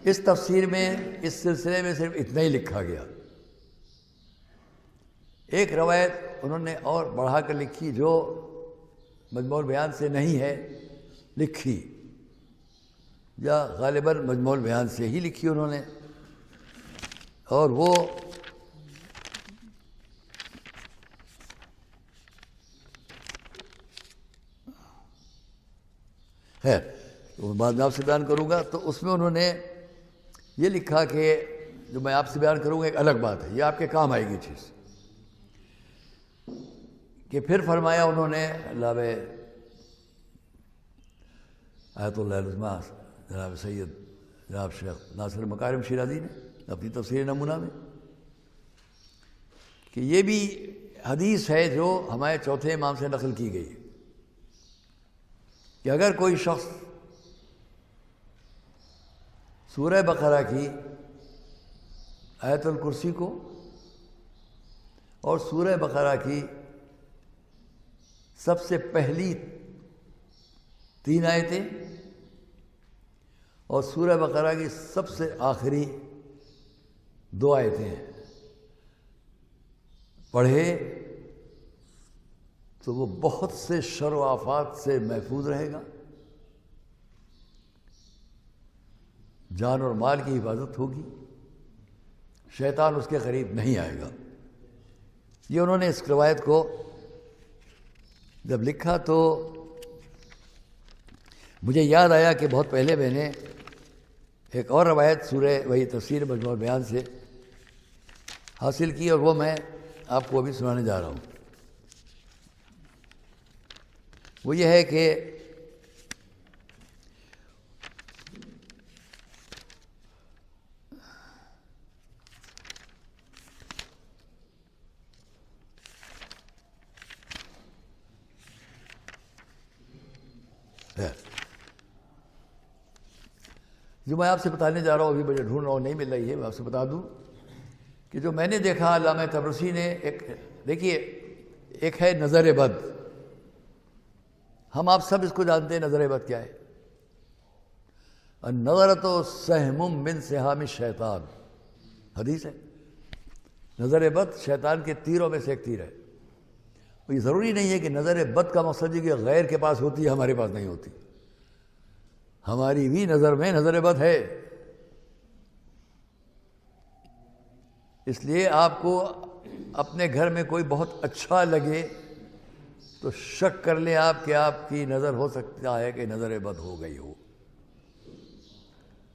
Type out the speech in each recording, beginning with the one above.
اس تفسیر میں اس سلسلے میں صرف اتنا ہی لکھا گیا. ایک روایت انہوں نے اور بڑھا کر لکھی جو مجموع البیان سے نہیں ہے لکھی، یا غالباً مجموع البیان سے ہی لکھی انہوں نے، اور وہ ہے بعد میں آپ سے بیان کروں گا. تو اس میں انہوں نے یہ لکھا کہ جو میں آپ سے بیان کروں گا ایک الگ بات ہے، یہ آپ کے کام آئے گی چیز، کہ پھر فرمایا انہوں نے علامہ آیت اللہ العظمیٰ جناب سید جناب شیخ ناصر مکارم شیرازی نے اپنی تفسیر نمونہ میں، کہ یہ بھی حدیث ہے جو ہمارے چوتھے امام سے نقل کی گئی کہ اگر کوئی شخص سورہ بقرہ کی آیت الکرسی کو اور سورہ بقرہ کی سب سے پہلی 3 آیتیں اور سورہ بقرہ کی سب سے آخری 2 آیتیں پڑھے تو وہ بہت سے شر و آفات سے محفوظ رہے گا، جان اور مال کی حفاظت ہوگی، شیطان اس کے قریب نہیں آئے گا. یہ انہوں نے اس روایت کو جب لکھا تو مجھے یاد آیا کہ بہت پہلے میں نے ایک اور روایت سورہ وہی تفسیر مجموع البیان سے حاصل کی، اور وہ میں آپ کو ابھی سنانے جا رہا ہوں. وہ یہ ہے کہ جو میں آپ سے بتانے جا رہا ہوں ابھی مجھے ڈھونڈ رہا ہوں نہیں مل رہی ہے، میں آپ سے بتا دوں کہ جو میں نے دیکھا علامہ طبرسی نے دیکھیے ایک ہے نظر بد، ہم آپ سب اس کو جانتے ہیں نظر بد کیا ہے. النظرۃ سہم من سہام الشیطان، حدیث ہے. نظر بد شیطان کے تیروں میں سے ایک تیر ہے. یہ ضروری نہیں ہے کہ نظر بد کا مقصد یہ کہ غیر کے پاس ہوتی ہے ہمارے پاس نہیں ہوتی، ہماری بھی نظر میں نظر بد ہے. اس لیے آپ کو اپنے گھر میں کوئی بہت اچھا لگے تو شک کر لیں آپ کہ آپ کی نظر ہو سکتا ہے کہ نظر بد ہو گئی ہو،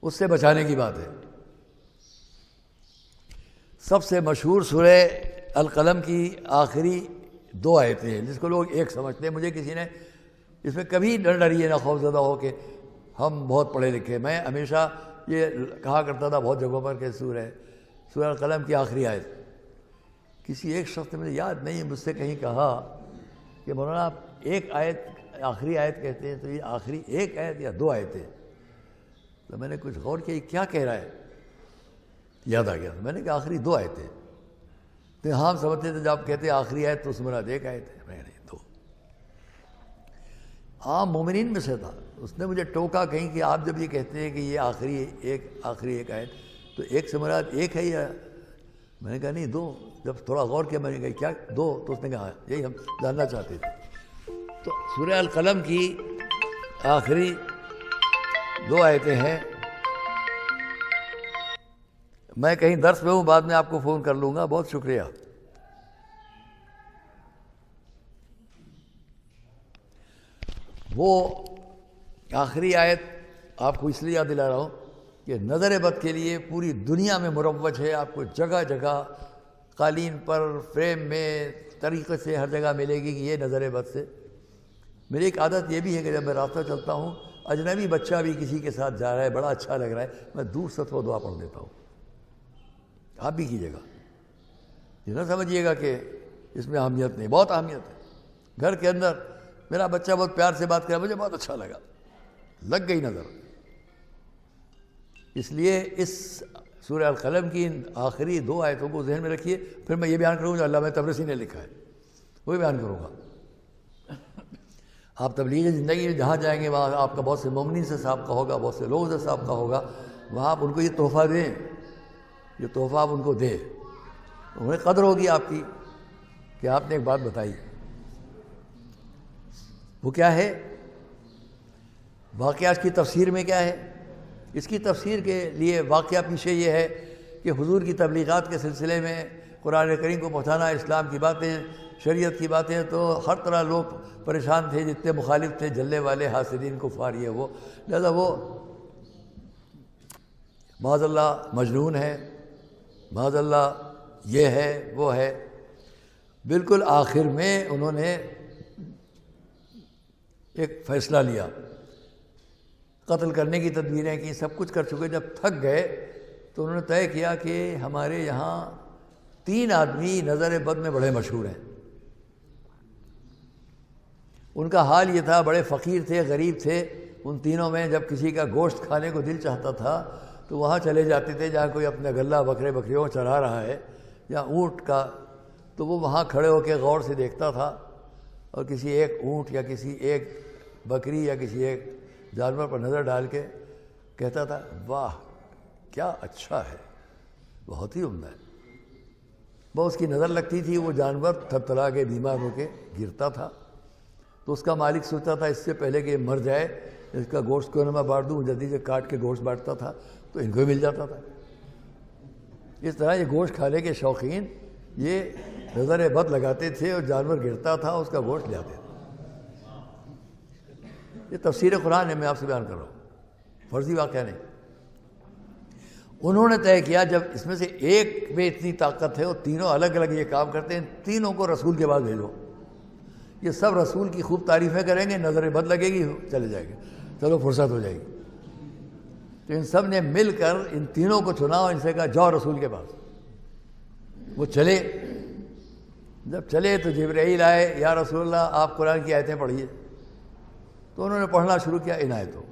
اس سے بچانے کی بات ہے. سب سے مشہور سورہ القلم کی آخری 2 آیتیں ہیں جس کو لوگ ایک سمجھتے ہیں. مجھے کسی نے اس میں کبھی ڈریے نہ خوف زدہ ہو کہ ہم بہت پڑھے لکھے. میں ہمیشہ یہ کہا کرتا تھا بہت جگہوں پر کہ سورہ القلم کی آخری آیت. کسی ایک شخص نے مجھے یاد نہیں مجھ سے کہیں کہا کہ مولانا آپ ایک آیت آخری آیت کہتے ہیں تو یہ آخری ایک آیت یا 2 آیتیں؟ تو میں نے کچھ غور کیا یہ کیا کہہ رہا ہے، یاد آ گیا. میں نے کہا آخری 2 آیتیں. تو ہاں سمجھتے تھے جب آپ کہتے ہیں آخری آیت تو اس مراد ایک آیت ہے. میں نہیں 2. عام مومنین میں سے تھا، اس نے مجھے ٹوکا کہیں کہ آپ جب یہ کہتے ہیں کہ یہ آخری ایک آیت تو ایک سے مراد ایک ہے یا؟ میں نے کہا نہیں 2. جب تھوڑا غور کیا میں نے کہا کیا 2؟ تو اس نے کہا یہی ہم جاننا چاہتے تھے. تو سورہ القلم کی آخری 2 آیتیں ہیں. میں کہیں درس میں ہوں، بعد میں آپ کو فون کر لوں گا. بہت شکریہ. وہ آخری آیت آپ کو اس لیے یاد دلا رہا ہوں کہ نظر بد کے لیے پوری دنیا میں مروج ہے. آپ کو جگہ جگہ قالین پر، فریم میں، طریقے سے ہر جگہ ملے گی کہ یہ نظر بد سے. میری ایک عادت یہ بھی ہے کہ جب میں راستہ چلتا ہوں اجنبی بچہ بھی کسی کے ساتھ جا رہا ہے بڑا اچھا لگ رہا ہے میں دور سے تو دعا پڑھ دیتا ہوں. آپ بھی کیجیے گا، یہ نہ سمجھیے گا کہ اس میں اہمیت نہیں، بہت اہمیت ہے. گھر کے اندر میرا بچہ بہت پیار سے بات کرا، مجھے بہت اچھا لگا، لگ گئی نظر. اس لیے اس سورہ القلم کی آخری 2 آیتوں کو ذہن میں رکھیے. پھر میں یہ بیان کروں گا جو علامہ طبرسی نے لکھا ہے وہی بیان کروں گا. آپ تبلیغی زندگی میں جہاں جائیں گے وہاں آپ کا بہت سے مومنین سے سابقہ ہوگا، بہت سے لوگوں سے سابقہ ہوگا. وہاں آپ ان کو یہ تحفہ دیں، یہ تحفہ آپ ان کو دیں، انہیں قدر ہوگی آپ کی کہ آپ نے ایک بات بتائی۔ وہ کیا ہے؟ واقعہ اس کی تفسیر میں کیا ہے؟ اس کی تفسیر کے لیے واقعہ پیچھے یہ ہے کہ حضور کی تبلیغات کے سلسلے میں قرآن کریم کو پہنچانا، اسلام کی باتیں، شریعت کی باتیں، تو ہر طرح لوگ پریشان تھے، جتنے مخالف تھے، جلنے والے، حاسدین، کفار، یہ وہ، لہذا وہ معاذ اللہ مجنون ہے، معاذ اللہ یہ ہے وہ ہے۔ بالکل آخر میں انہوں نے ایک فیصلہ لیا، قتل کرنے کی تدبیریں کی، سب کچھ کر چکے، جب تھک گئے تو انہوں نے طے کیا کہ ہمارے یہاں 3 آدمی نظر بد میں بڑے مشہور ہیں۔ ان کا حال یہ تھا، بڑے فقیر تھے، غریب تھے۔ ان تینوں میں جب کسی کا گوشت کھانے کو دل چاہتا تھا تو وہاں چلے جاتے تھے جہاں کوئی اپنا غلہ بکریوں چرا رہا ہے یا اونٹ کا، تو وہ وہاں کھڑے ہو کے غور سے دیکھتا تھا اور کسی ایک اونٹ یا کسی ایک بکری یا کسی ایک جانور پر نظر ڈال کے کہتا تھا، واہ کیا اچھا ہے، بہت ہی عمدہ ہے۔ وہ اس کی نظر لگتی تھی، وہ جانور تھرتھرا کے بیمار ہو کے گرتا تھا، تو اس کا مالک سوچتا تھا اس سے پہلے کہ یہ مر جائے اس کا گوشت کیوں نہ میں بانٹ دوں، جلدی سے کاٹ کے گوشت بانٹتا تھا تو ان کو مل جاتا تھا۔ اس طرح یہ گوشت کھانے کے شوقین یہ نظر بد لگاتے تھے اور جانور گرتا تھا اس کا گوشت لے آتے تھے۔ یہ تفسیر قرآن ہے، میں آپ سے بیان کر رہا ہوں، فرضی واقعہ نہیں۔ انہوں نے طے کیا جب اس میں سے ایک میں اتنی طاقت ہے اور تینوں الگ الگ یہ کام کرتے ہیں، تینوں کو رسول کے بعد بھیجو، یہ سب رسول کی خوب تعریفیں کریں گے، نظر بد لگے گی، چلے جائیں گے، چلو فرصت ہو جائے گی۔ تو ان سب نے مل کر ان تینوں کو چنا اور ان سے کہا جاؤ رسول کے پاس۔ وہ چلے، جب چلے تو جبرائیل آئے، یا رسول اللہ آپ قرآن کی آیتیں پڑھیے۔ تو انہوں نے پڑھنا شروع کیا ان آیتوں،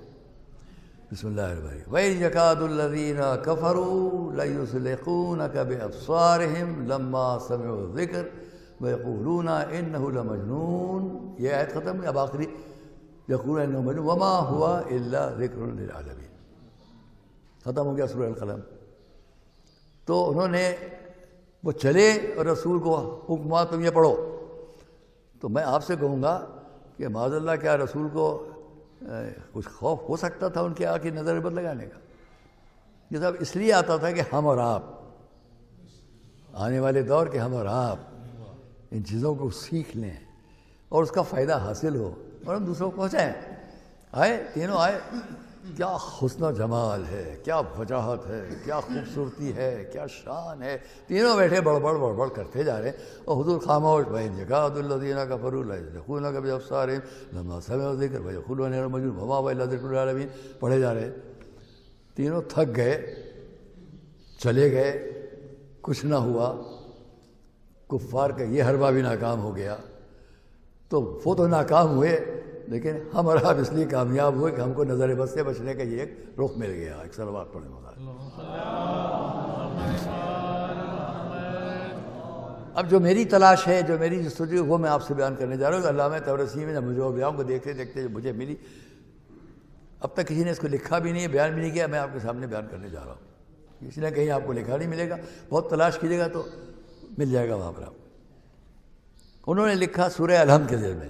بسم اللہ الرحمن الرحیم، وَإِذْ يَكَادُ الَّذِينَ كَفَرُوا لَيُزْلِقُونَكَ بِأَبْصَارِهِمْ لَمَّا سَمِعُوا الذِّكْرَ وَيَقُولُونَ إِنَّهُ لَمَجْنُونٌ۔ یہ آیت ختم ہوئی، اب آخری يَقُولُونَ إِنَّهُ مَجْنُونٌ وَمَا هُوَ إِلَّا ذِكْرٌ لِلْعَالَمِينَ، ختم ہو گیا سورہ القلم۔ تو انہوں نے وہ چلے اور رسول کو حکم ہوا تم یہ پڑھو۔ تو میں آپ سے کہوں گا کہ معاذ اللہ کیا رسول کو کچھ خوف ہو سکتا تھا ان کے آ کے نظر بد لگانے کا؟ یہ سب اس لیے آتا تھا کہ ہم اور آپ آنے والے دور کے ہم اور آپ ان چیزوں کو سیکھ لیں اور اس کا فائدہ حاصل ہو اور ہم دوسروں کو پہنچائیں۔ آئے تینوں آئے، کیا حسن و جمال ہے، کیا وجاہت ہے، کیا خوبصورتی ہے، کیا شان ہے، تینوں بیٹھے بڑبڑ کرتے جا رہے ہیں اور حضور خاموش، وَإِذْ يَكَادُ الَّذِينَ كَفَرُوا لَيُزْلِقُونَكَ بِأَبْصَارِهِمْ لَمَّا سَمِعُوا الذِّكْرَ وَيَقُولُونَ إِنَّهُ لَمَجْنُونٌ وَمَا هُوَ إِلَّا ذِكْرٌ لِلْعَالَمِينَ، پڑھے جا رہے۔ تینوں تھک گئے، چلے گئے، کچھ نہ ہوا، کفار کا یہ حربہ بھی ناکام ہو گیا۔ تو وہ تو ناکام ہوئے لیکن ہم اور آپ اس لیے کامیاب ہوئے کہ ہم کو نظر بد سے بچنے کا یہ ایک رخ مل گیا۔ ایک صلوات پڑھیں مولانا۔ اب جو میری تلاش ہے، جو میری جستجو، وہ میں آپ سے بیان کرنے جا رہا ہوں۔ علامہ طبرسی میں مجھے بیان کو دیکھتے دیکھتے جو مجھے ملی، اب تک کسی نے اس کو لکھا بھی نہیں ہے، بیان بھی نہیں کیا، میں آپ کے سامنے بیان کرنے جا رہا ہوں۔ اس لیے کہیں آپ کو لکھا نہیں ملے گا، بہت تلاش کیجیے گا تو مل جائے گا وہاں پر آپ کو۔ انہوں نے لکھا سورہ الحمد کے ذیل میں،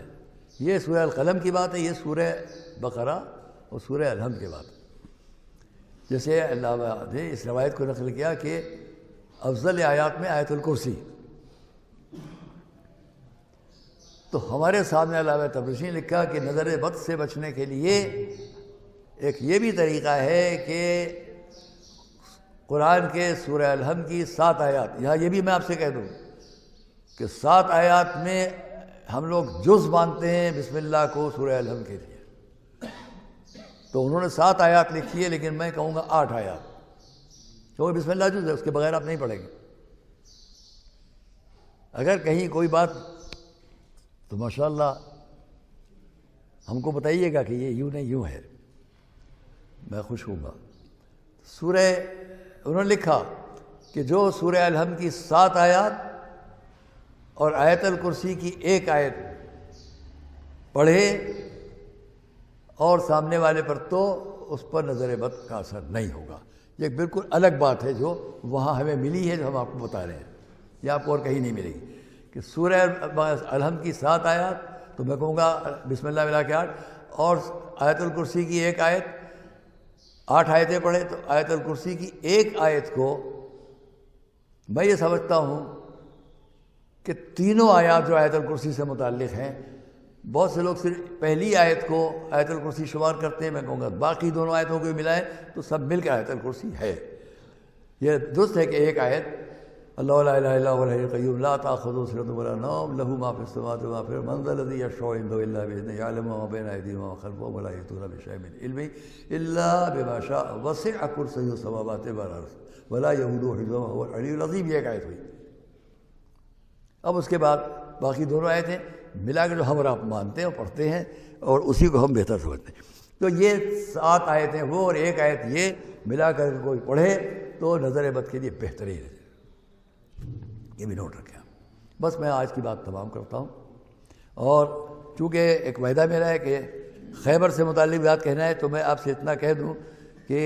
یہ سورہ القلم کی بات ہے، یہ سورہ بقرہ اور سورہ الحمد کی بات ہے۔ جیسے اللہ نے اس روایت کو نقل کیا کہ افضل آیات میں آیت الکرسی، تو ہمارے سامنے علامہ طبرسی نے لکھا کہ نظر بد سے بچنے کے لیے ایک یہ بھی طریقہ ہے کہ قرآن کے سورہ الحمد کی 7 آیات، یہاں یہ بھی میں آپ سے کہہ دوں کہ 7 آیات میں ہم لوگ جز مانتے ہیں بسم اللہ کو سورہ الحمد کے لیے، تو انہوں نے 7 آیات لکھی ہے، لیکن میں کہوں گا 8 آیات، کیونکہ بسم اللہ جز ہے، اس کے بغیر آپ نہیں پڑھیں گے۔ اگر کہیں کوئی بات تو ماشاءاللہ ہم کو بتائیے گا کہ یہ یوں نہیں یوں ہے، میں خوش ہوں گا۔ سورہ انہوں نے لکھا کہ جو سورہ الحمد کی 7 آیات اور آیت الکرسی کی 1 آیت پڑھے اور سامنے والے پر تو اس پر نظر بد کا اثر نہیں ہوگا. یہ بالکل الگ بات ہے جو وہاں ہمیں ملی ہے، جو ہم آپ کو بتا رہے ہیں. یہ آپ کو اور کہیں نہیں ملے گی کہ سورہ الحمد کی 7 آیات تو میں کہوں گا بسم اللہ ملا کے 8، اور آیت الکرسی کی 1 آیت، 8 آیتیں پڑھیں تو آیت الکرسی کی 1 آیت کو میں یہ سمجھتا ہوں کہ تینوں آیات جو آیت الکرسی سے متعلق ہیں، بہت سے لوگ صرف پہلی آیت کو آیت الکرسی شمار کرتے ہیں. میں کہوں گا باقی دونوں آیتوں کو ملائیں تو سب مل کے آیت الکرسی ہے. یہ درست ہے کہ 1 آیت اللہ لا الہ الا هو الحی القیوم لا تأخذہ سنۃ ولا نوم له ما فی السماوات وما فی الارض من ذا الذی یشفع عنده الا بإذنہ یعلم ما بین ایدیہم وما خلفہم ولا یحیطون بشیء من علمہ الا بما شاء وسع کرسیہ السماوات والارض ولا یئودہ حفظہما وهو العلی العظیم. یہ 1 آیت ہوئی. اب اس کے بعد باقی دونوں آیتیں ملا کے جو ہم اور آپ مانتے ہیں اور پڑھتے ہیں اور اسی کو ہم بہتر سمجھتے ہیں. تو یہ 7 آیتیں وہ اور 1 آیت یہ ملا کر کے کوئی پڑھے تو نظر بد کے لیے بہترین ہے. یہ بھی نوٹ رکھیں. بس میں آج کی بات تمام کرتا ہوں، اور چونکہ ایک وعدہ میرا ہے کہ خیبر سے متعلق بات کہنا ہے تو میں آپ سے اتنا کہہ دوں کہ